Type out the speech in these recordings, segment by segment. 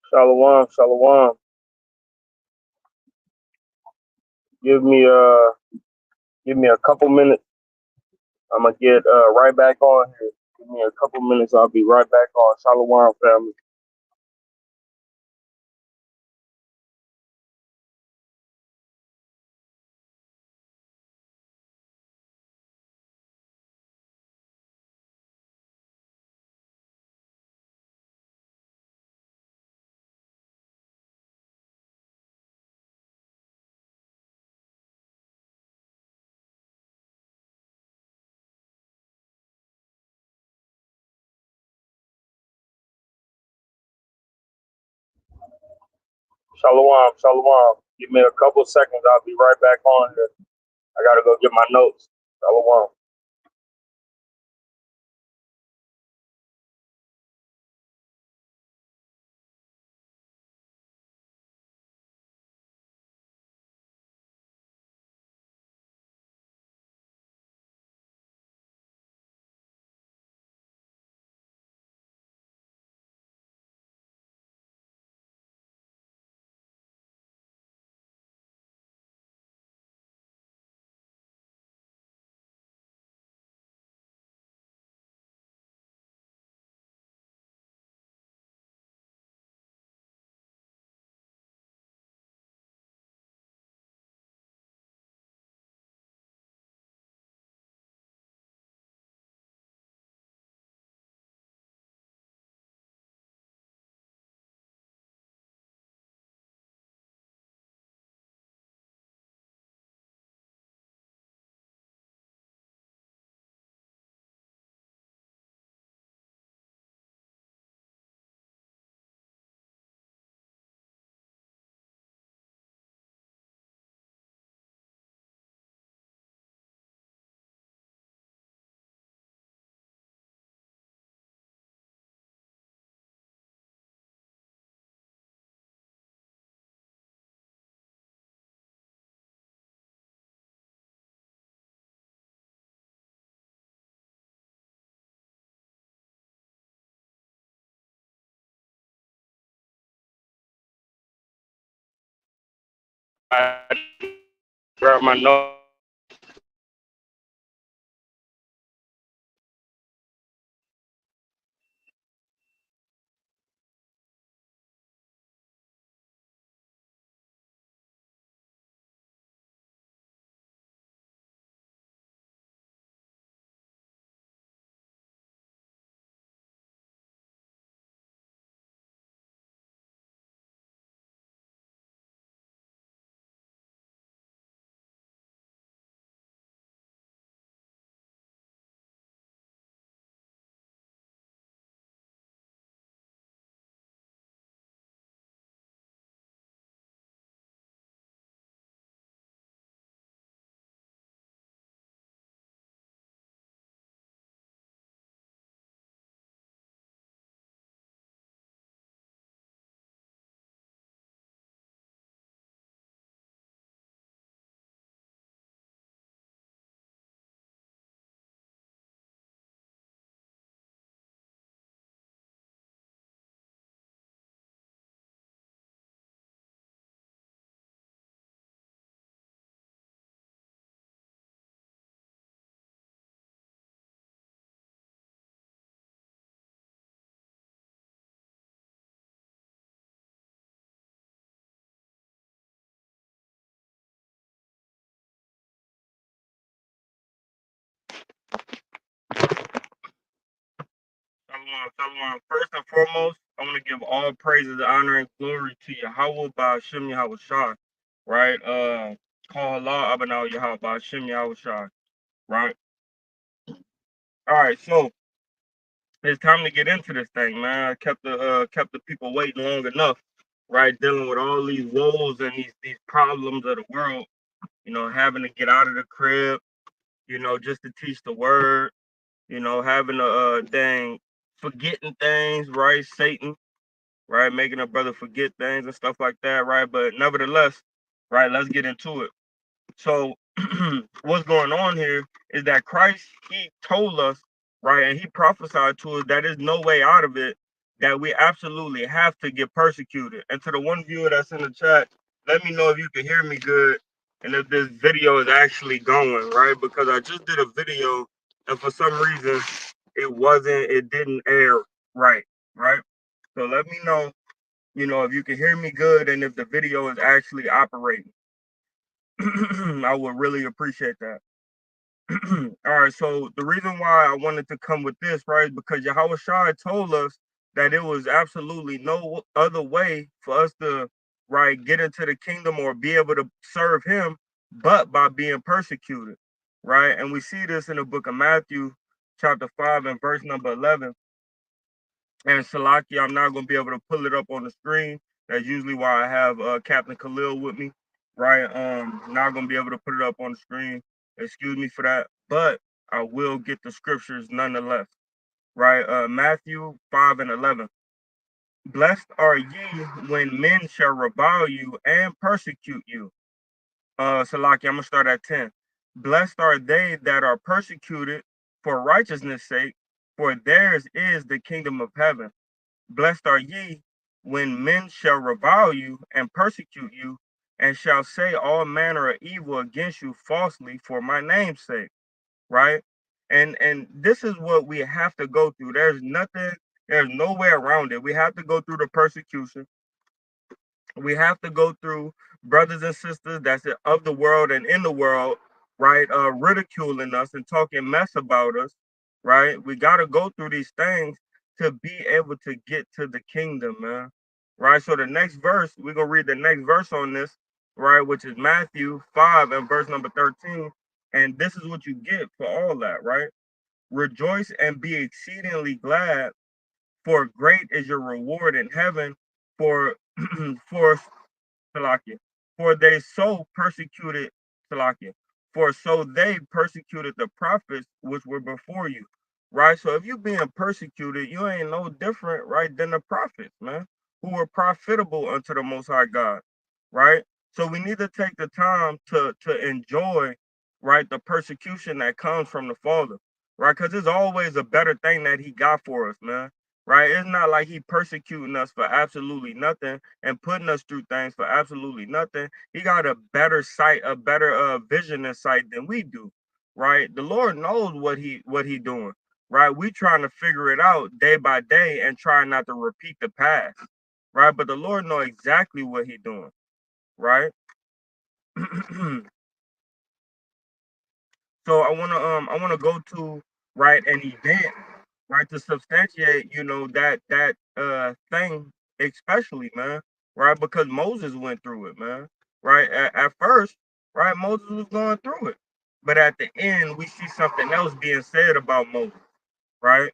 Shalom, shalom. Give me give me a couple minutes. I'm gonna get right back on here. Give me a couple minutes. I'll be right back on. Shalom, family. Shalom, shalom. Give me a couple seconds. I'll be right back on here. I gotta go get my notes. Shalom. I grab my notes. Shalom, shalom. First and foremost, I want to give all praises, honor, and glory to Yahweh by Shem Yahweh Shah, right? Call Allah Abanau Yahweh by Shem Yahweh Shah, right? All right, so it's time to get into this thing, man. I kept the people waiting long enough, right? Dealing with all these woes and these problems of the world, having to get out of the crib, just to teach the word, having a thing, forgetting things, right? Satan, right? Making a brother forget things and stuff like that, right? But nevertheless, right, let's get into it. So what's going on here is that Christ, he told us, right, and he prophesied to us that there's no way out of it that we absolutely have to get persecuted. And to the one viewer that's in the chat, let me know if you can hear me good and if this video is actually going, right? Because I just did a video and for some reason it didn't air right, right? So let me know, if you can hear me good and if the video is actually operating. I would really appreciate that. All right, so the reason why I wanted to come with this, right, is because Yahweh Shai told us that it was absolutely no other way for us to, right, get into the kingdom or be able to serve him but by being persecuted, right? And we see this in the book of Matthew, chapter 5, and verse number 11. And Salaki, I'm not going to be able to pull it up on the screen. That's usually why I have Captain Khalil with me, right? Not going to be able to put it up on the screen. Excuse me for that. But I will get the scriptures nonetheless, right? Matthew 5 and 11. Blessed are ye when men shall revile you and persecute you. Salaki, I'm going to start at 10. Blessed are they that are persecuted for righteousness' sake, for theirs is the kingdom of heaven. Blessed are ye when men shall revile you and persecute you, and shall say all manner of evil against you falsely for my name's sake. Right? And this is what we have to go through. There's no way around it. We have to go through the persecution. We have to go through brothers and sisters that's of the world and in the world, right? Ridiculing us and talking mess about us, right? We got to go through these things to be able to get to the kingdom, man. Right. So the next verse, we're gonna read the next verse on this, right? Which is Matthew 5 and verse number 13. And this is what you get for all that, right? Rejoice and be exceedingly glad, for great is your reward in heaven, for for Salakia. For they so persecuted Salakia. For so they persecuted the prophets which were before you. Right? So if you're being persecuted, you ain't no different, right, than the prophets, man, who were profitable unto the most high God. Right? So we need to take the time to enjoy, right, the persecution that comes from the Father. Right? Because it's always a better thing that he got for us, man. Right? It's not like he persecuting us for absolutely nothing and putting us through things for absolutely nothing. He got a better sight, a better vision and sight than we do, right? The Lord knows what he doing, right? We trying to figure it out day by day and trying not to repeat the past, right? But the Lord know exactly what he doing, right? So I wanna go to, right, an event, right, to substantiate, that thing, especially, man, right? Because Moses went through it, man. Right. At first, right, Moses was going through it. But at the end, we see something else being said about Moses, right?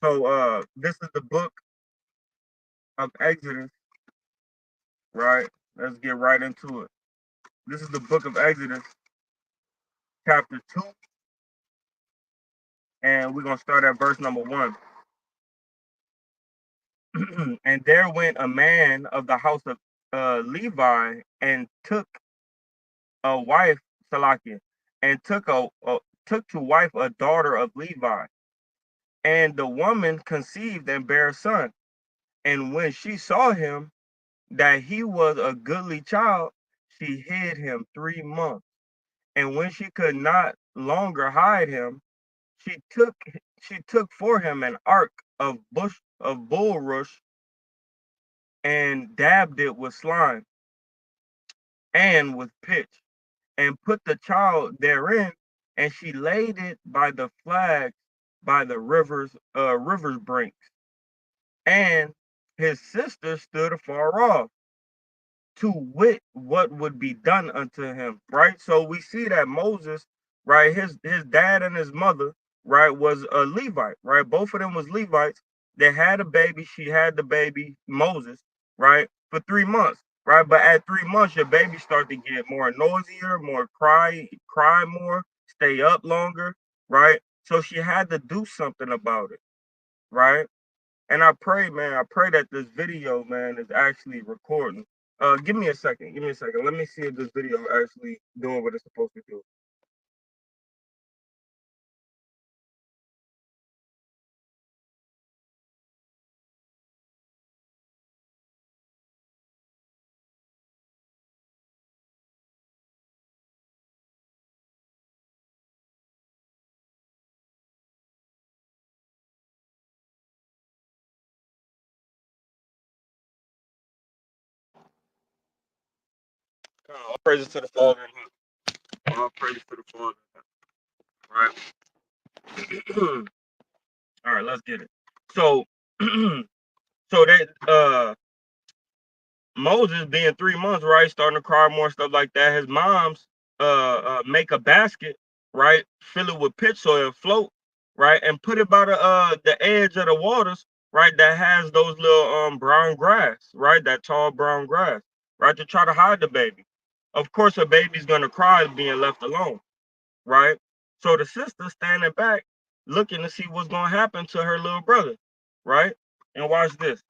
So this is the book of Exodus, right? Let's get right into it. This is the book of Exodus, chapter 2, and we're gonna start at verse number 1. And there went a man of the house of Levi and took a wife, Salakia, and took to wife a daughter of Levi. And the woman conceived and bare a son. And when she saw him, that he was a goodly child, she hid him 3 months. And when she could not longer hide him, she took she took for him an ark of bulrush and dabbed it with slime and with pitch, and put the child therein, and she laid it by the flags by the river's brinks. And his sister stood afar off to wit what would be done unto him. Right. So we see that Moses, right, his dad and his mother, right, was a Levite, right? Both of them was Levites. They had a baby. She had the baby, Moses, right, for 3 months. Right. But at 3 months, your baby started to get more noisier, more cry more, stay up longer, right? So she had to do something about it, right? And I pray, man, I pray that this video, man, is actually recording. Give me a second. Give me a second. Let me see if this video actually doing what it's supposed to do. All praises to the Father in heaven. All praises to the Father in heaven. Right. All right, let's get it. So, so that Moses being 3 months, right, starting to cry more stuff like that. His mom's make a basket, right, fill it with pitch soil, float, right, and put it by the edge of the waters, right, that has those little brown grass, right, that tall brown grass, right, to try to hide the baby. Of course, a baby's gonna cry being left alone, right? So the sister standing back, looking to see what's gonna happen to her little brother, right? And watch this.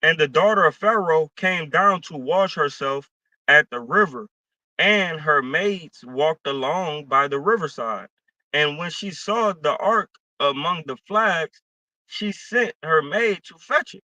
And the daughter of Pharaoh came down to wash herself at the river, and her maids walked along by the riverside. And when she saw the ark among the flags, she sent her maid to fetch it.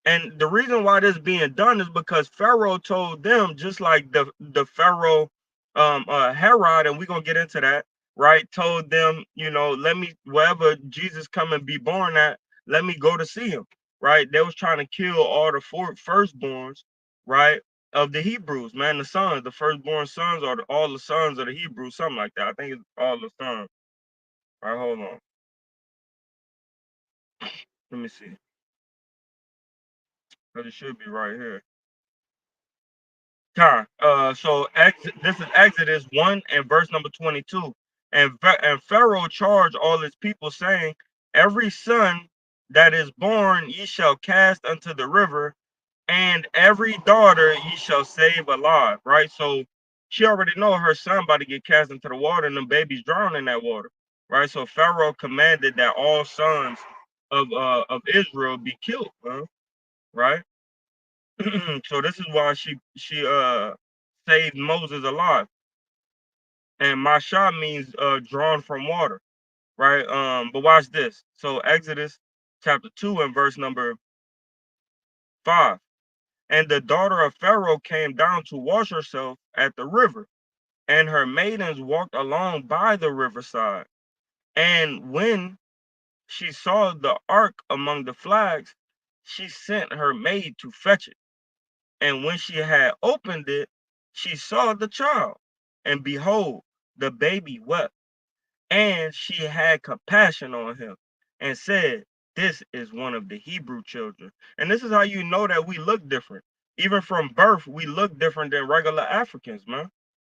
And the reason why this being done is because Pharaoh told them, just like the Pharaoh Herod, and we're gonna get into that, right? Told them, let me wherever Jesus come and be born at, let me go to see him. Right? They was trying to kill all the firstborns, right? Of the Hebrews, man, the sons, the firstborn sons, or all the sons of the Hebrews, something like that. I think it's all the sons. All right, hold on. Let me see. Because it should be right here. So this is Exodus 1 and verse number 22. And Pharaoh charged all his people, saying, every son that is born ye shall cast unto the river, and every daughter ye shall save alive. Right? So she already know her son about to get cast into the water, and the babies drown in that water. Right? So Pharaoh commanded that all sons of Israel be killed. Right? So this is why she saved Moses alive. And Masha means drawn from water, right? But watch this. So Exodus chapter 2 and verse number 5. And the daughter of Pharaoh came down to wash herself at the river, and her maidens walked along by the riverside. And when she saw the ark among the flags, she sent her maid to fetch it. And when she had opened it, she saw the child, and behold, the baby wept. And she had compassion on him and said, this is one of the Hebrew children. And this is how you know that we look different. Even from birth, we look different than regular Africans, man.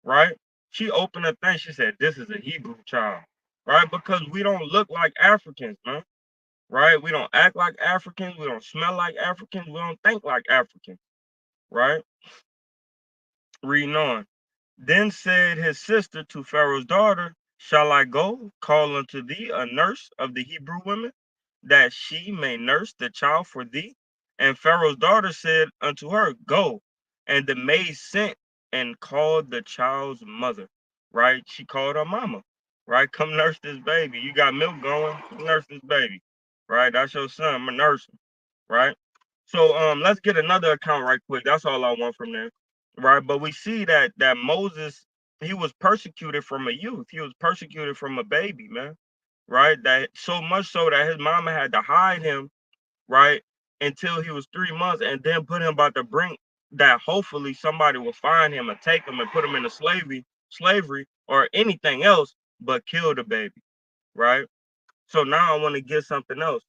Right? She opened a thing, she said, this is a Hebrew child. Right? Because we don't look like Africans, man. Right? We don't act like Africans. We don't smell like Africans. We don't think like Africans. Right? Reading on. Then said his sister to Pharaoh's daughter, shall I go call unto thee a nurse of the Hebrew women, that she may nurse the child for thee? And Pharaoh's daughter said unto her, go. And the maid sent and called the child's mother. Right? She called her mama. Right? Come nurse this baby. You got milk going, nurse this baby. Right? That's your son. I'm gonna nurse him. Right? So let's get another account right quick. That's all I want from there. Right? But we see that Moses, he was persecuted from a youth. He was persecuted from a baby, man. Right? That so much so that his mama had to hide him, right, until he was 3 months, and then put him about to bring that hopefully somebody will find him and take him and put him into slavery or anything else, but kill the baby. Right? So now I want to get something else.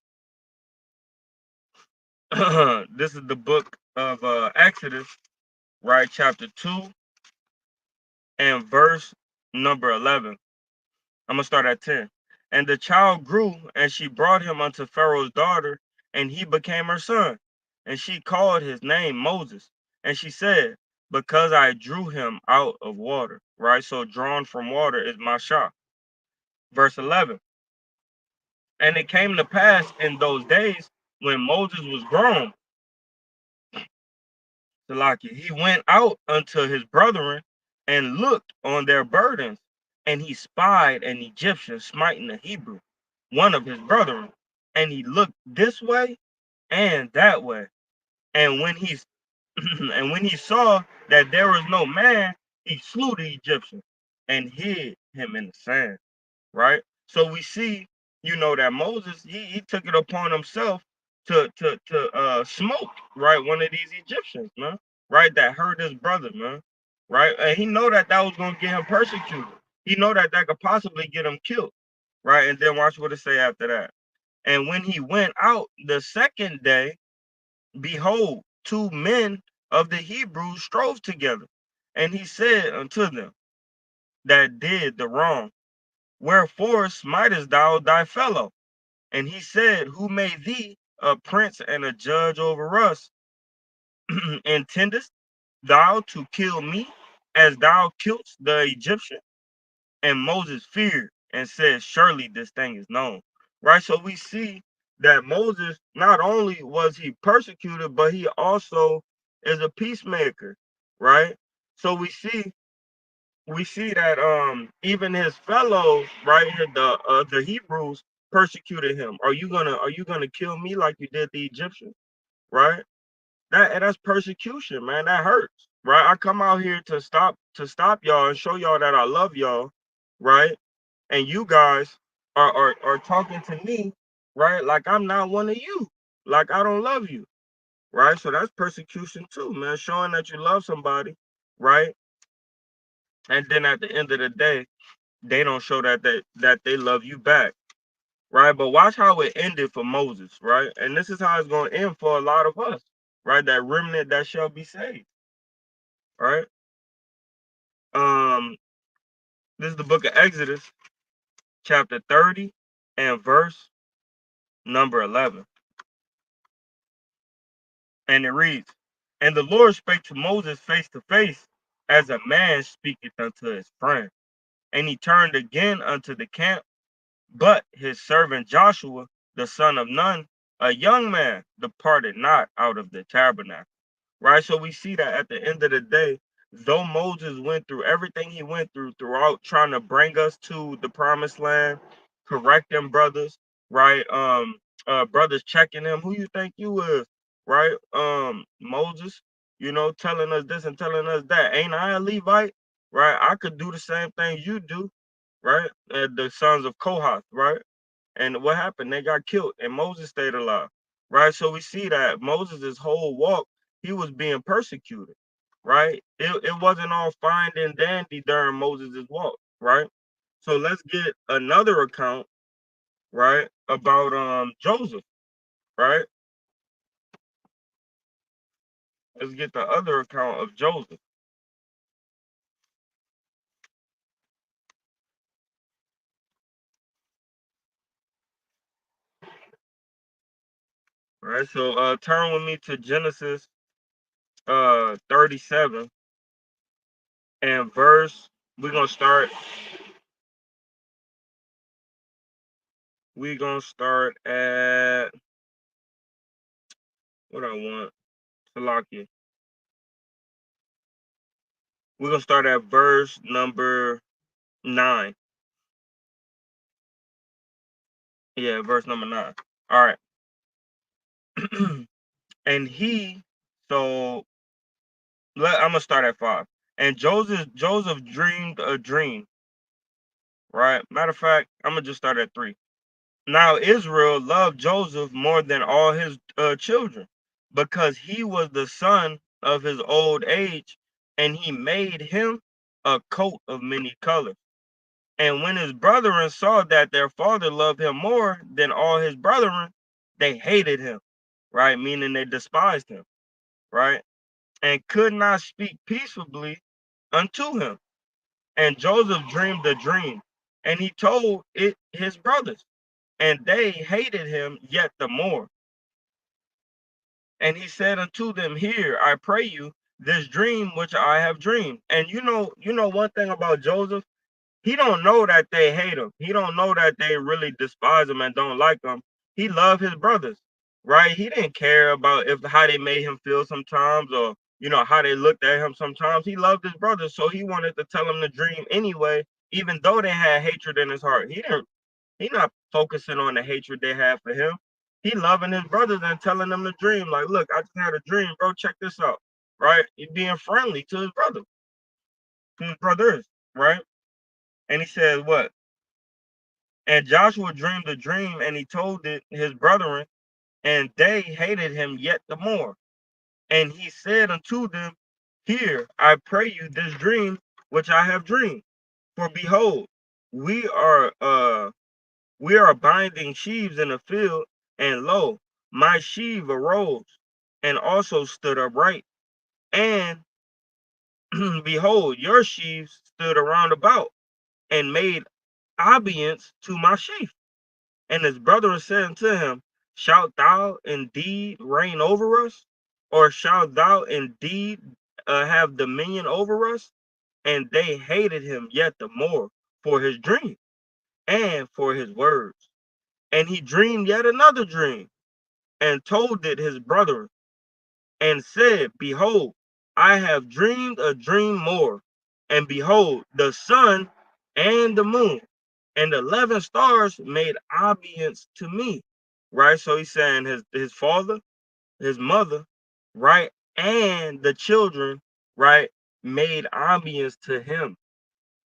This is the book of Exodus, right? Chapter 2 and verse number 11. I'm going to start at 10. And the child grew, and she brought him unto Pharaoh's daughter, and he became her son. And she called his name Moses. And she said, because I drew him out of water, right? So drawn from water is Mashah. Verse 11. And it came to pass in those days when Moses was grown, Salaki, he went out unto his brethren and looked on their burdens, and he spied an Egyptian smiting a Hebrew, one of his brethren, and he looked this way and that way. And when he and when he saw that there was no man, he slew the Egyptian and hid him in the sand. Right? So we see, that Moses he took it upon himself to smoke, right, one of these Egyptians, man, right, that hurt his brother, man. right? And he know that that was going to get him persecuted. He know that that could possibly get him killed, right? And then watch what it say after that. And when he went out the second day, behold, two men of the Hebrews strove together. And he said unto them that did the wrong, wherefore smitest thou thy fellow? And he said, who made thee a prince and a judge over us? Intendest thou to kill me as thou killedst the Egyptian? And Moses feared and said, surely this thing is known. Right? So we see that Moses, not only was he persecuted, but he also is a peacemaker. Right? So we see that even his fellows, right, the Hebrews persecuted him. Are you gonna kill me like you did the Egyptians? Right? That's persecution, man. That hurts. Right? I come out here to stop y'all and show y'all that I love y'all, right? And you guys are talking to me, right? Like I'm not one of you. Like I don't love you. Right? So that's persecution too, man. Showing that you love somebody, right? And then at the end of the day, they don't show that they love you back, right? But watch how it ended for Moses, right? And this is how it's going to end for a lot of us, right? That remnant that shall be saved, right? Um, this is the book of Exodus, chapter 30 and verse number 11, and it reads, "And the Lord spake to Moses face to face, as a man speaketh unto his friend. And he turned again unto the camp. But his servant Joshua, the son of Nun, a young man, departed not out of the tabernacle." Right? So we see that at the end of the day, though Moses went through everything he went through throughout trying to bring us to the promised land, correct them brothers, right? Brothers checking him, who you think you is, right? Moses, telling us this and telling us that. Ain't I a Levite? Right? I could do the same thing you do, right? The sons of Kohath, right? And what happened? They got killed, and Moses stayed alive, right? So we see that Moses' whole walk, he was being persecuted, right? It wasn't all fine and dandy during Moses' walk, right? So let's get another account, right, about Joseph, right? Let's get the other account of Joseph, right? So turn with me to Genesis 37 and verse. We're gonna start. We're gonna start at what I want. Salakia. We're gonna start at verse number 9. Yeah, verse number 9. All right. And he, so I'm gonna start at 5. And Joseph dreamed a dream, right? Matter of fact, I'm gonna just start at 3. Now Israel loved Joseph more than all his children, because he was the son of his old age, and he made him a coat of many colors. And when his brethren saw that their father loved him more than all his brethren, they hated him, right? Meaning they despised him, right? And could not speak peaceably unto him. And Joseph dreamed a dream, and he told it his brothers, and they hated him yet the more. And he said unto them, Hear, I pray you, this dream which I have dreamed. And you know one thing about Joseph, he don't know that they hate him. He don't know that they really despise him and don't like him. He loved his brothers, right? He didn't care about if how they made him feel sometimes, or how they looked at him sometimes. He loved his brothers, so he wanted to tell them the dream anyway, even though they had hatred in his heart. He not focusing on the hatred they had for him. He loving his brothers and telling them the dream. Like, look, I just had a dream, bro. Check this out, right? He being friendly to his brothers, right? And he says, what? And Joshua dreamed a dream, and he told it his brethren, and they hated him yet the more. And he said unto them, Hear, I pray you, this dream which I have dreamed. For behold, we are we are binding sheaves in the field, and lo, my sheaf arose and also stood upright. And behold, your sheaves stood around about and made obedience to my sheaf. And his brethren said unto him, shalt thou indeed reign over us? Or shalt thou indeed have dominion over us? And they hated him yet the more for his dream and for his words. And he dreamed yet another dream and told it his brethren and said, behold, I have dreamed a dream more. And behold, the sun and the moon and the 11 stars made obedience to me. Right. So he's saying his father, his mother, right, and the children, right, made obedience to him.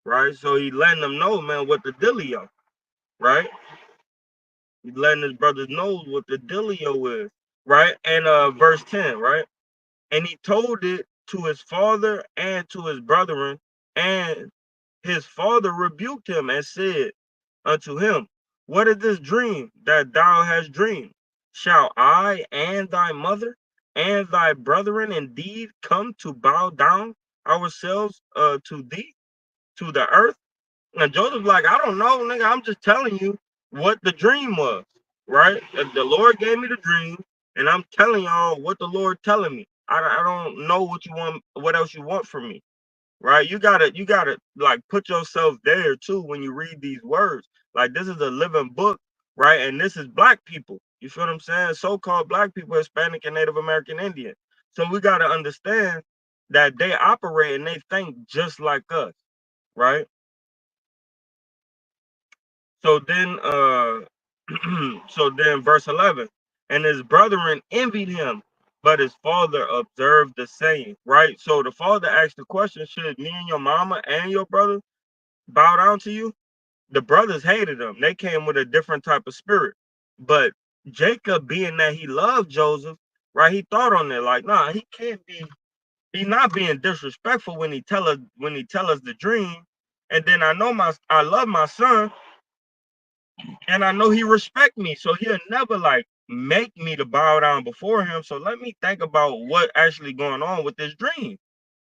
Right. So he letting them know, man, what the dealio, right? He's letting his brothers know what the dealio is. Right. And verse 10, right? And he told it to his father and to his brethren, and his father rebuked him and said unto him, what is this dream that thou hast dreamed? Shall I and thy mother and thy brethren indeed come to bow down ourselves to thee, to the earth? And Joseph's like, I don't know, nigga. I'm just telling you what the dream was, right? The Lord gave me the dream, and I'm telling y'all what the Lord telling me. I don't know what you want, what else you want from me, right? You gotta like put yourself there too when you read these words. Like this is a living book, right? And this is black people. You feel what I'm saying? So-called black people, Hispanic and Native American Indian. So we gotta understand that they operate and they think just like us, right? So then so then verse 11, and his brethren envied him, but his father observed the same, right? So the father asked the question, should me and your mama and your brother bow down to you? The brothers hated him. They came with a different type of spirit. But Jacob, being that he loved Joseph, right? He thought on it like, nah, he can't be, he's not being disrespectful when he tell us the dream. And then I love my son, and I know he respect me, so he'll never like make me to bow down before him. So let me think about what actually going on with this dream,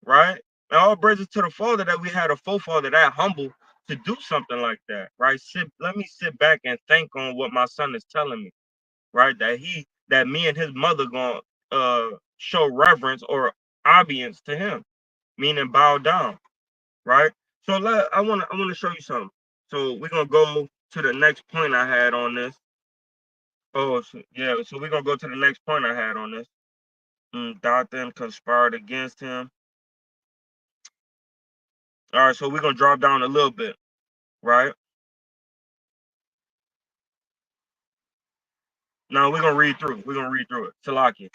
right? And all praises to the Father that we had a forefather that humble to do something like that, right? Let me sit back and think on what my son is telling me, right? That me and his mother gonna show reverence or obedience to him, meaning bow down, right? So I wanna show you something. So we're gonna go to the next point I had on this. Oh, so, yeah. So we're gonna go to the next point I had on this. Dathan conspired against him. All right, so we're gonna drop down a little bit, right? Now we're gonna read through. We're gonna read through it. Salaki.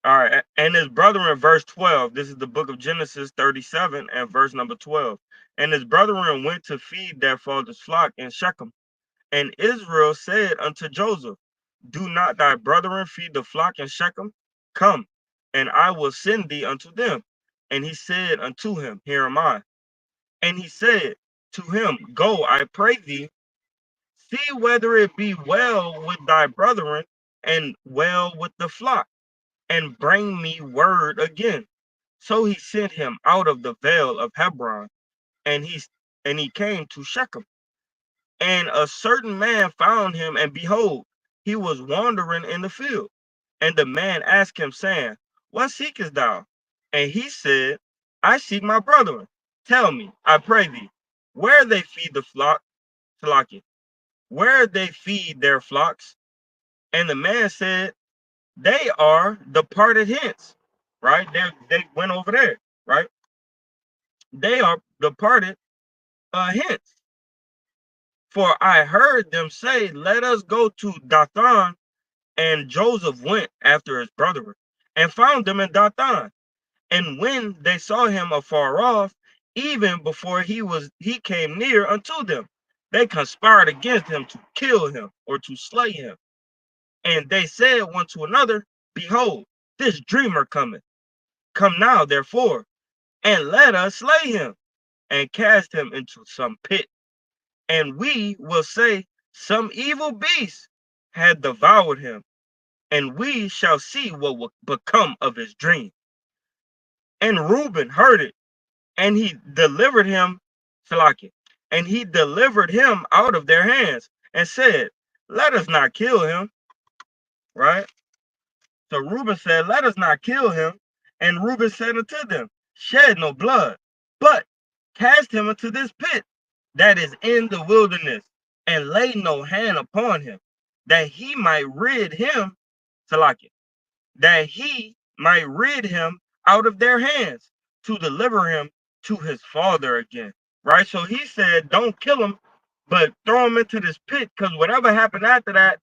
All right, and his brother in verse 12. This is the book of Genesis 37 and verse number 12. And his brethren went to feed their father's flock in Shechem. And Israel said unto Joseph, do not thy brethren feed the flock in Shechem? Come, and I will send thee unto them. And he said unto him, here am I. And he said to him, go, I pray thee, see whether it be well with thy brethren and well with the flock, and bring me word again. So he sent him out of the vale of Hebron, and he came to Shechem. And a certain man found him, and behold, he was wandering in the field. And the man asked him, saying, what seekest thou? And he said, I seek my brethren. Tell me, I pray thee, where they feed the flock, Salaki, where they feed their flocks. And the man said, they are departed hence, right? They went over there, right? They are departed hence. For I heard them say, let us go to Dathan. And Joseph went after his brethren and found them in Dathan. And when they saw him afar off, even before he came near unto them, they conspired against him to kill him or to slay him. And they said one to another, behold, this dreamer cometh. Come now, therefore, and let us slay him, and cast him into some pit. And we will say, some evil beast had devoured him, and we shall see what will become of his dream. And Reuben heard it, and he delivered him, Salakia, and he delivered him out of their hands, and said, let us not kill him, right? So Reuben said, let us not kill him. And Reuben said unto them, shed no blood, but cast him into this pit that is in the wilderness, and lay no hand upon him, that he might rid him, Salakia, that he might rid him out of their hands, to deliver him to his father again. Right? So he said, don't kill him, but throw him into this pit, because whatever happened after that,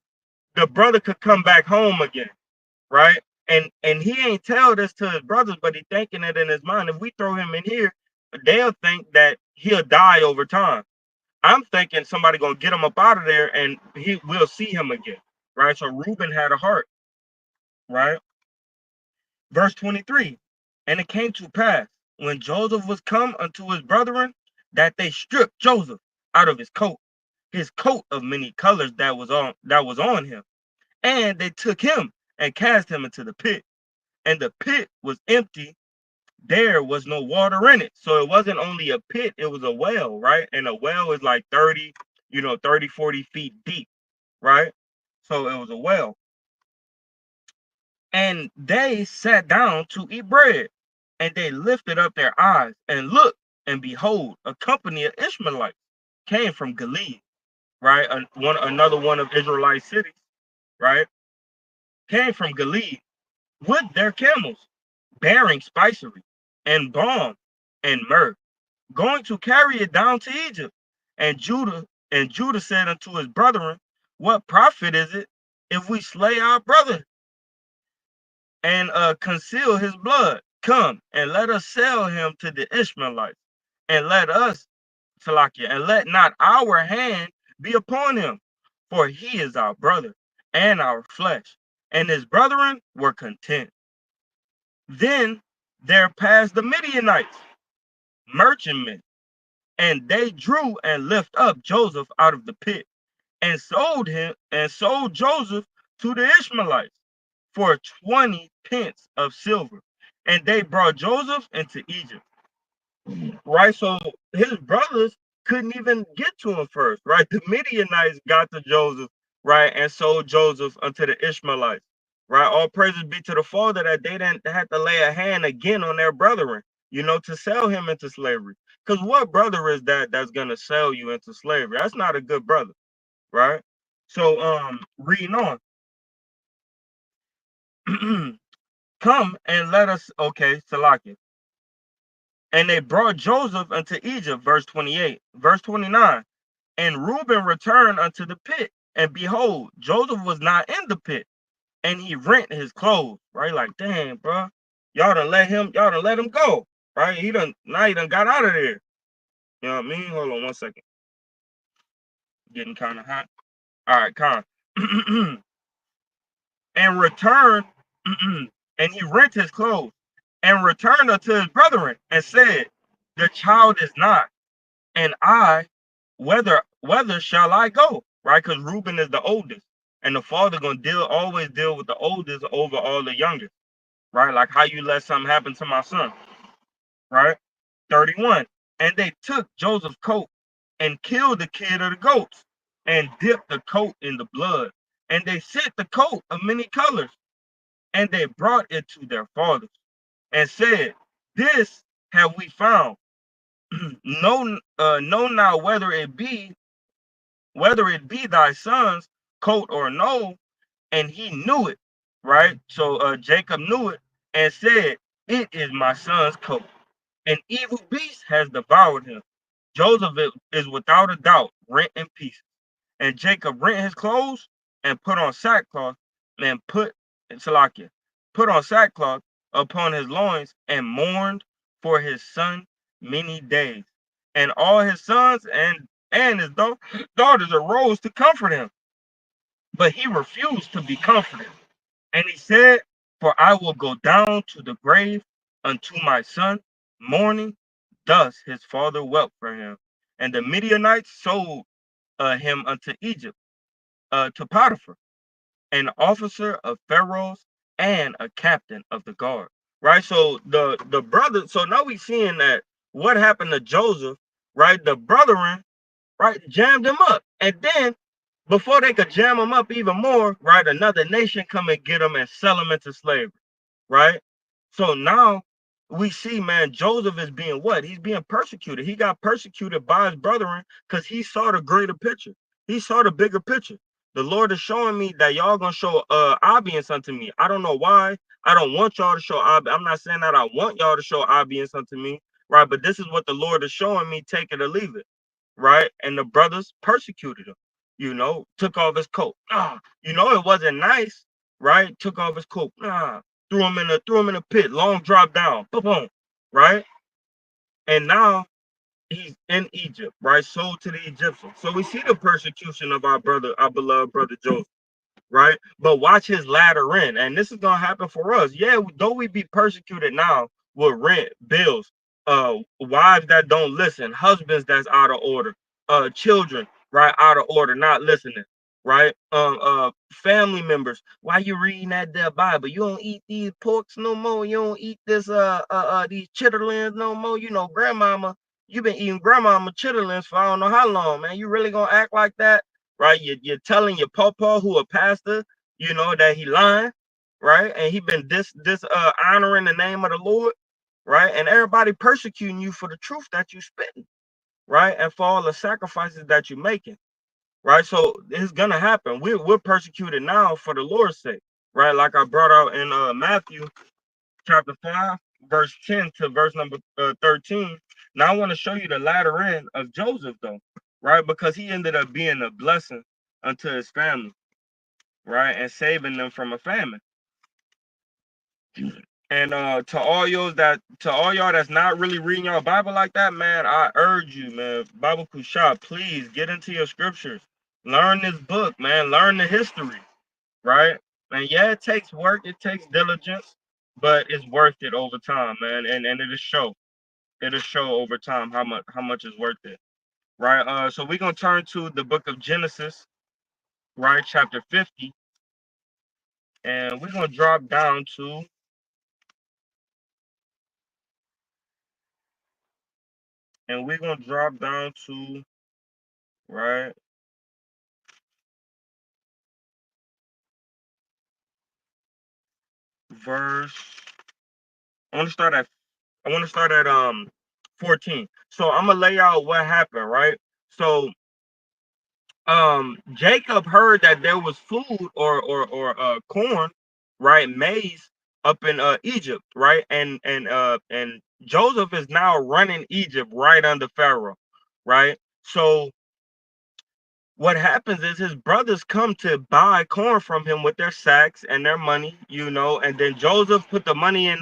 the brother could come back home again. Right? And he ain't tell this to his brothers, but he thinking it in his mind. If we throw him in here, they'll think that he'll die over time. I'm thinking somebody gonna get him up out of there, and he will see him again. Right? So Reuben had a heart. Right? Verse 23. And it came to pass, when Joseph was come unto his brethren, that they stripped Joseph out of his coat of many colors that was on him, and they took him and cast him into the pit. And the pit was empty, there was no water in it. So it wasn't only a pit, it was a well, right? And a well is like 30, 30, 40 feet deep, right? So it was a well. And they sat down to eat bread, and they lifted up their eyes and looked, and behold, a company of Ishmaelites came from Gilead, right? Another one of Israelite cities, right? Came from Gilead with their camels, bearing spicery and balm and myrrh, going to carry it down to Egypt. And Judah said unto his brethren, what profit is it if we slay our brother and conceal his blood? Come and let us sell him to the Ishmaelites, and let us, Salakia, and let not our hand be upon him, for he is our brother and our flesh. And his brethren were content. Then there passed the Midianites, merchantmen, and they drew and lift up Joseph out of the pit, and sold Joseph to the Ishmaelites for 20 pence of silver. And they brought Joseph into Egypt. Right? So his brothers couldn't even get to him first, right? The Midianites got to Joseph, right, and sold Joseph unto the Ishmaelites. Right? All praises be to the Father that they didn't have to lay a hand again on their brethren, to sell him into slavery. Because what brother is that that's gonna sell you into slavery? That's not a good brother, right? So reading on. Come and let us, okay, Salakia. And they brought Joseph unto Egypt, verse 28. Verse 29. And Reuben returned unto the pit, and behold, Joseph was not in the pit, and he rent his clothes. Right? Like, damn, bro. Y'all done let him go. Right? He done got out of there. You know what I mean? Hold on one second. Getting kind of hot. All right, calm. And returned, and he rent his clothes, and returned unto his brethren, and said, the child is not, and I, whether shall I go? Right? Because Reuben is the oldest, and the father gonna always deal with the oldest over all the youngest, right? Like how you let something happen to my son, right? 31. And they took Joseph's coat and killed the kid of the goats, and dipped the coat in the blood, and they sent the coat of many colors, and they brought it to their fathers, and said, this have we found. Know now whether it be thy son's coat or no. And he knew it, right? So Jacob knew it, and said, it is my son's coat. An evil beast has devoured him. Joseph is without a doubt rent in pieces. And Jacob rent his clothes, and put on sackcloth, and put on sackcloth upon his loins, and mourned for his son many days. And all his sons and his daughters arose to comfort him, but he refused to be comforted. And he said, for I will go down to the grave unto my son, mourning. Thus his father wept for him. And the Midianites sold him unto Egypt, to Potiphar, an officer of Pharaoh's and a captain of the guard. Right. So the brother. So now we seeing that what happened to Joseph. Right. The brethren, right, jammed him up, and then before they could jam him up even more, right, another nation come and get him and sell him into slavery. Right. So now we see, man, Joseph is being what? He's being persecuted. He got persecuted by his brethren because he saw the greater picture. He saw the bigger picture. The Lord is showing me that y'all gonna show obedience unto me. I don't know why. I don't want y'all to show I'm not saying that I want y'all to show obedience unto me, right? But this is what the Lord is showing me, take it or leave it, right? And the brothers persecuted him, took off his coat. It wasn't nice, right? Took off his coat. Threw him in a pit, long drop down, boom, boom, right? And now he's in Egypt, right? Sold to the Egyptians. So we see the persecution of our brother, our beloved brother Joseph, right? But watch his latter end, and this is gonna happen for us. Yeah, though we be persecuted now with rent, bills, wives that don't listen, husbands that's out of order, children right out of order, not listening, right? Family members. Why you reading that there Bible? You don't eat these porks no more. You don't eat this these chitterlings no more. Grandmama, you been eating grandmama chitterlings for I don't know how long, man. You really gonna act like that? Right? You're telling your papa who a pastor, that he lying, right? And he been honoring the name of the Lord, right? And everybody persecuting you for the truth that you spitting, right? And for all the sacrifices that you're making, right? So it's gonna happen. We're persecuted now for the Lord's sake, right? Like I brought out in Matthew chapter 5, verse 10 to verse number 13. Now I want to show you the latter end of Joseph, though, right? Because he ended up being a blessing unto his family, right? And saving them from a famine. And to all y'all that's not really reading your Bible like that, man, I urge you, man, Bible Kusha, please get into your scriptures. Learn this book, man. Learn the history, right? And yeah, it takes work, it takes diligence, but it's worth it over time, man. And it'll show. It'll show over time how much is worth it. Right. So we're gonna turn to the book of Genesis, right, chapter 50, and we're gonna drop down to right verse. I want to start at I want to start at 14. So I'm gonna lay out what happened, right? So Jacob heard that there was food or corn, right, maize up in Egypt, right? And Joseph is now running Egypt right under Pharaoh, right? So what happens is his brothers come to buy corn from him with their sacks and their money, and then Joseph put the money in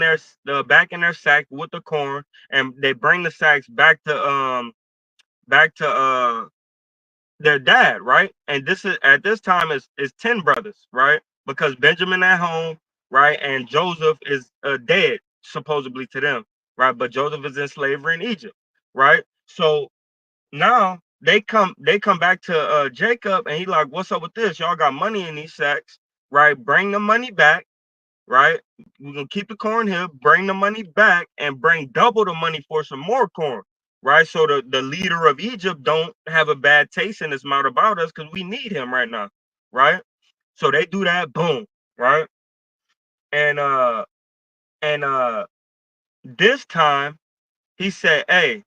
back in their sack with the corn, and they bring the sacks back to their dad, right? And this is at this time is 10 brothers, right? Because Benjamin at home, right, and Joseph is dead supposedly to them, right? But Joseph is in slavery in Egypt, right? So now they come back to Jacob, and he like, what's up with this? Y'all got money in these sacks, right? Bring the money back, right? We're gonna keep the corn here, bring the money back, and bring double the money for some more corn, right? So the leader of Egypt don't have a bad taste in his mouth about us because we need him right now, right? So they do that, boom, right? And this time he said, hey,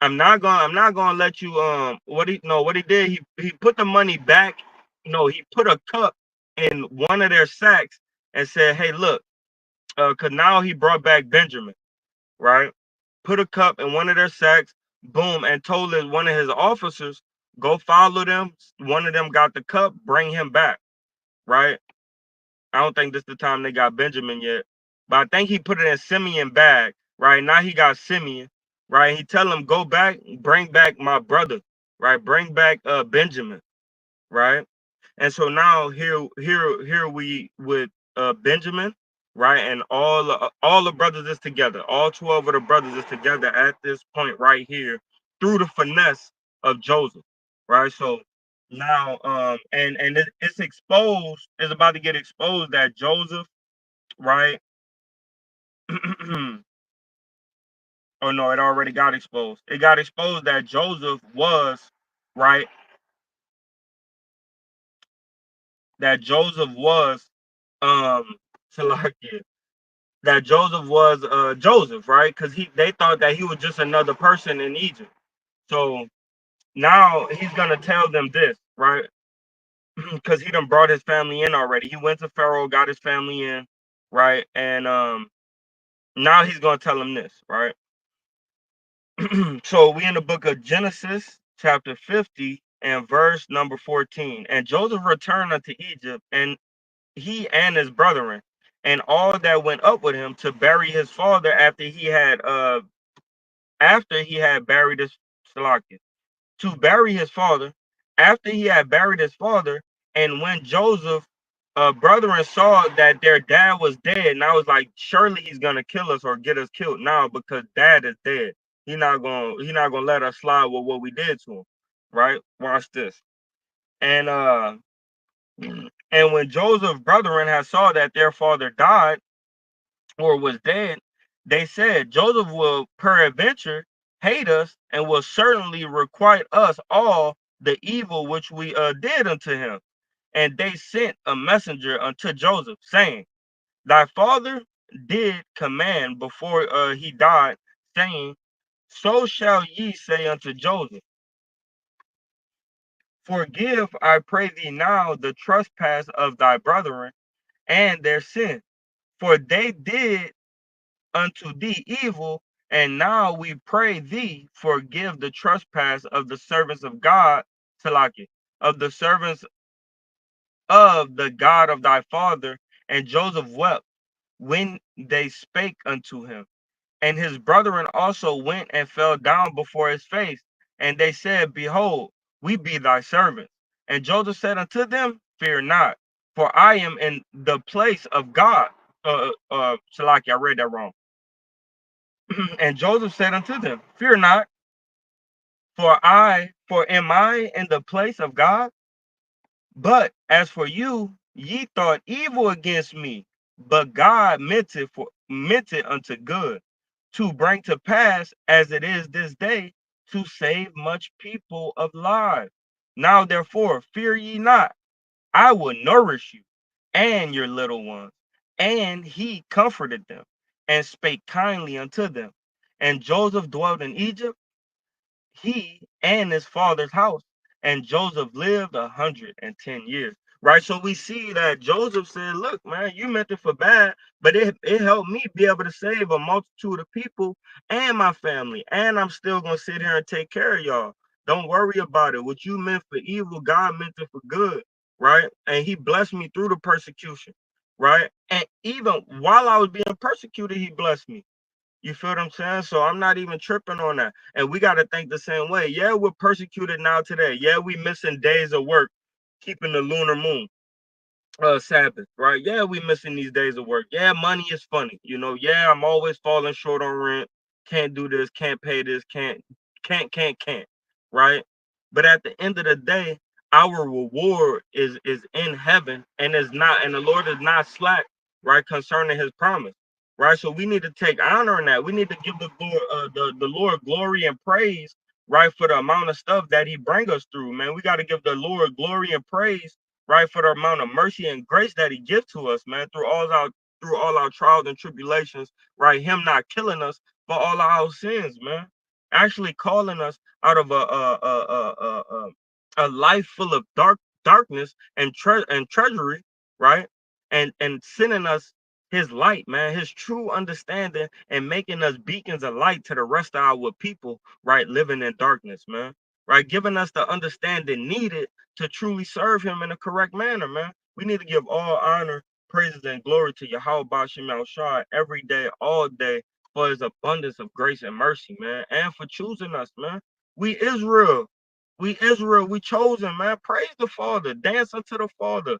I'm not gonna let you what he did, he put the money back. No, he put a cup in one of their sacks and said, hey, look, cause now he brought back Benjamin, right? Put a cup in one of their sacks, boom, and told one of his officers, go follow them. One of them got the cup, bring him back, right? I don't think this is the time they got Benjamin yet, but I think he put it in Simeon bag, right? Now he got Simeon, right? He tell him, go back, bring back my brother, right? Bring back Benjamin, right? And so now here we with Benjamin, right? And all the brothers is together. All 12 of the brothers is together at this point right here through the finesse of Joseph, right? So now, it's exposed. It's about to get exposed that Joseph, right? Oh no, it already got exposed. It got exposed that Joseph was right. That Joseph was um Salakia. That Joseph was Joseph, right? Because they thought that he was just another person in Egypt. So now he's gonna tell them this, right? Because he done brought his family in already. He went to Pharaoh, got his family in, right? And now he's gonna tell them this, right? So we in the book of Genesis, chapter 50, and verse number 14. And Joseph returned unto Egypt, and he and his brethren, and all that went up with him to bury his father after he had buried his Salakia, to bury his father, after he had buried his father, and when Joseph brethren saw that their dad was dead, and I was like, surely he's gonna kill us or get us killed now because dad is dead. He not gonna let us slide with what we did to him. Right? Watch this. And and when Joseph's brethren had saw that their father died or was dead, they said, Joseph will peradventure hate us and will certainly requite us all the evil which we did unto him. And they sent a messenger unto Joseph, saying, thy father did command before he died, saying, so shall ye say unto Joseph, forgive, I pray thee now, the trespass of thy brethren and their sin, for they did unto thee evil, and now we pray thee forgive the trespass of the servants of God, Salaki, of the servants of the God of thy father. And Joseph wept when they spake unto him. And his brethren also went and fell down before his face. And they said, behold, we be thy servants. And Joseph said unto them, fear not, for I am in the place of God. Salaki, I read that wrong. And Joseph said unto them, fear not, for am I in the place of God? But as for you, ye thought evil against me, but God meant it unto good, to bring to pass as it is this day, to save much people of lives. Now therefore fear ye not, I will nourish you and your little ones. And he comforted them and spake kindly unto them. And Joseph dwelt in Egypt, he and his father's house. And Joseph lived 110 years. Right. So we see that Joseph said, look, man, you meant it for bad, but it helped me be able to save a multitude of people and my family. And I'm still gonna sit here and take care of y'all. Don't worry about it. What you meant for evil, God meant it for good. Right. And he blessed me through the persecution. Right. And even while I was being persecuted, he blessed me. You feel what I'm saying? So I'm not even tripping on that. And we got to think the same way. Yeah, we're persecuted now today. Yeah, we missing days of work, keeping the lunar moon Sabbath, right? Yeah, we missing these days of work. Yeah, money is funny. Yeah, I'm always falling short on rent. Can't do this, can't pay this, can't. Right? But at the end of the day, our reward is in heaven and is not, and the Lord is not slack, right, concerning his promise. Right. So we need to take honor in that. We need to give the Lord glory and praise, right, for the amount of stuff that he bring us through. Man, we got to give the Lord glory and praise, right, for the amount of mercy and grace that he gives to us, man, through all our trials and tribulations, right? Him not killing us for all our sins, man. Actually calling us out of a life full of darkness and treachery, right? And sending us his light, man, his true understanding, and making us beacons of light to the rest of our people, right, living in darkness, man, right, giving us the understanding needed to truly serve him in a correct manner, man. We need to give all honor, praises, and glory to Yahweh Bashim Shai every day, all day, for his abundance of grace and mercy, man, and for choosing us, man. We Israel. We Israel, we chosen, man. Praise the Father. Dance unto the Father.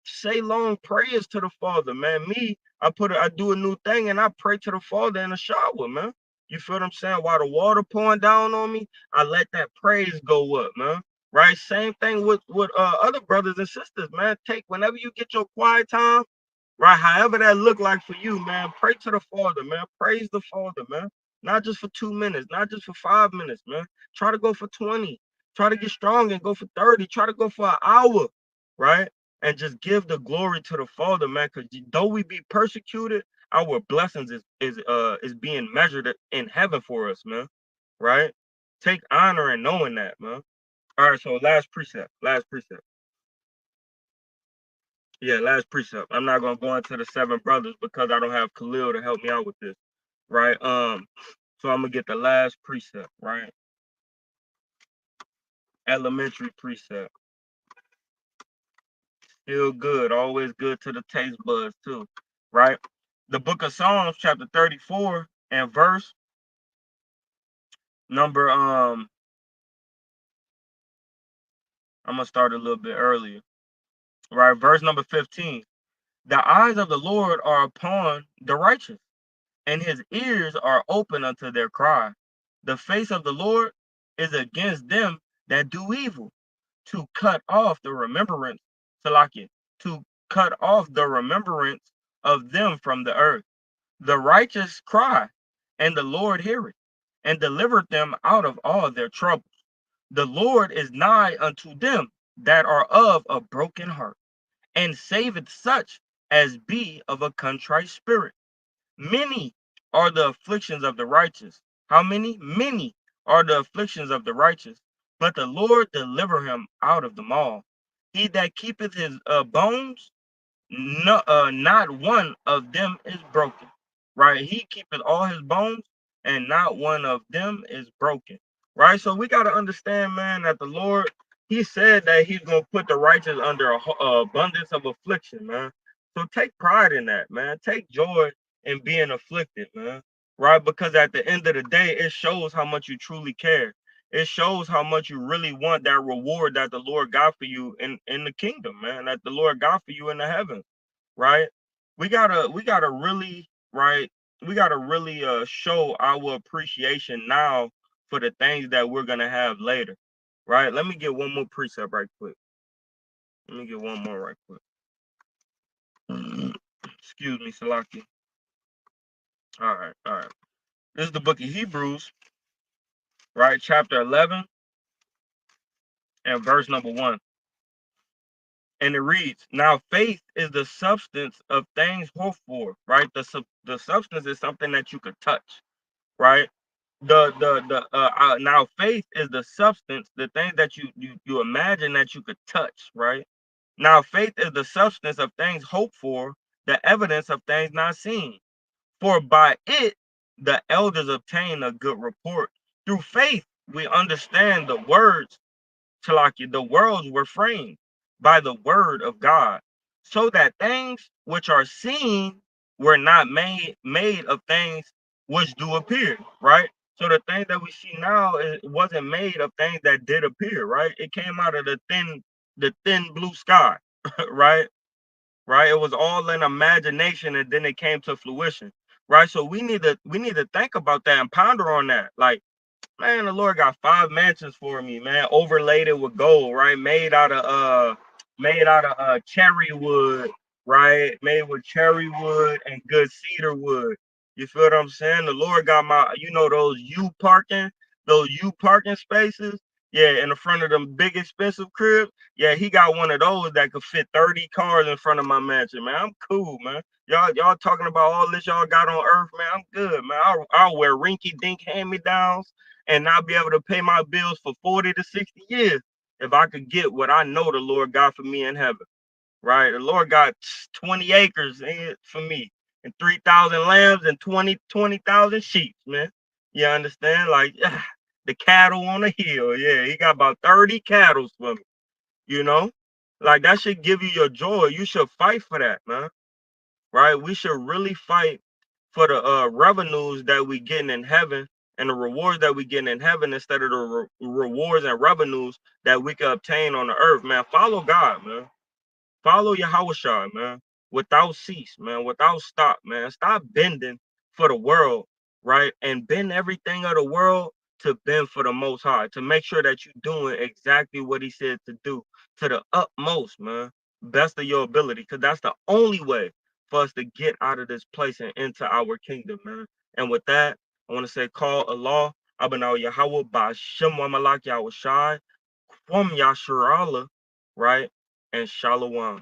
say long prayers to the Father, man. I do a new thing and I pray to the Father in the shower, man. You feel what I'm saying? While the water pouring down on me, I let that praise go up, man. Right? Same thing with other brothers and sisters, man. Take whenever you get your quiet time, right? However that look like for you, man. Pray to the Father, man. Praise the Father, man. Not just for 2 minutes, not just for 5 minutes, man. Try to go for 20. Try to get strong and go for 30. Try to go for an hour, right? And just give the glory to the Father, man. Because though we be persecuted, our blessings is being measured in heaven for us, man. Right? Take honor in knowing that, man. All right, so last precept. Last precept. Yeah, last precept. I'm not gonna go into the seven brothers because I don't have Khalil to help me out with this. Right? So I'm gonna get the last precept, right? Elementary precept. Still good, always good to the taste buds too. Right? The book of Psalms, chapter 34, and verse number I'm gonna start a little bit earlier. Right, verse number 15. The eyes of the Lord are upon the righteous, and his ears are open unto their cry. The face of the Lord is against them that do evil, to cut off the remembrance, Salakia, to cut off the remembrance of them from the earth. The righteous cry, and the Lord heareth, and delivered them out of all their troubles. The Lord is nigh unto them that are of a broken heart, and saveth such as be of a contrite spirit. Many are the afflictions of the righteous. How many? Many are the afflictions of the righteous, but the Lord deliver him out of them all. He that keepeth his bones, no, not one of them is broken. Right? He keepeth all his bones, and not one of them is broken. Right? So we got to understand, man, that the Lord, he said that he's going to put the righteous under a abundance of affliction, man. So take pride in that, man. Take joy in being afflicted, man. Right? Because at the end of the day, it shows how much you truly care. It shows how much you really want that reward that the Lord got for you in the kingdom, man, that the Lord got for you in the heavens, right? We gotta really, right? We gotta really show our appreciation now for the things that we're gonna have later, right? Let me get one more precept right quick. Let me get one more right quick. Excuse me, Salaki. All right, all right. This is the book of Hebrews, right? Chapter 11 and verse number 1. And it reads, now faith is the substance of things hoped for, right? The substance is something that you could touch, right? The now faith is the substance, the thing that you imagine that you could touch, right? Now faith is the substance of things hoped for, the evidence of things not seen. For by it the elders obtain a good report. Through faith we understand the words, Talaki, the worlds were framed by the word of God, so that things which are seen were not made of things which do appear, right? So the things that we see now, it wasn't made of things that did appear, right? It came out of the thin blue sky, right? Right? It was all in imagination, and then it came to fruition, right? So we need to think about that and ponder on that, like, man, the Lord got 5 mansions for me, man. Overlaid it with gold, right? Made out of cherry wood, right? Made with cherry wood and good cedar wood. You feel what I'm saying? The Lord got those U parking spaces. Yeah, in the front of them big expensive cribs. Yeah, he got one of those that could fit 30 cars in front of my mansion, man. I'm cool, man. Y'all talking about all this y'all got on earth, man. I'm good, man. I'll wear rinky dink hand me downs and not be able to pay my bills for 40 to 60 years if I could get what I know the Lord got for me in heaven, right? The Lord got 20 acres for me and 3,000 lambs and 20,000 sheep, man. You understand? Like, the cattle on the hill. Yeah, he got about 30 cattle for me, you know? Like, that should give you your joy. You should fight for that, man, right? We should really fight for the revenues that we getting in heaven and the rewards that we getting in heaven instead of the rewards and revenues that we can obtain on the earth, man. Follow God, man. Follow Yahushua, man, without cease, man, without stop, man. Stop bending for the world, right? And bend everything of the world to bend for the Most High, to make sure that you're doing exactly what He said to do to the utmost, man, best of your ability, because that's the only way for us to get out of this place and into our kingdom, man. And with that, I want to say, call Allah, Abanaw Yahweh, Ba'ashem wa Malak Yahweh Shai, from Yasharallah, right? And Shalom.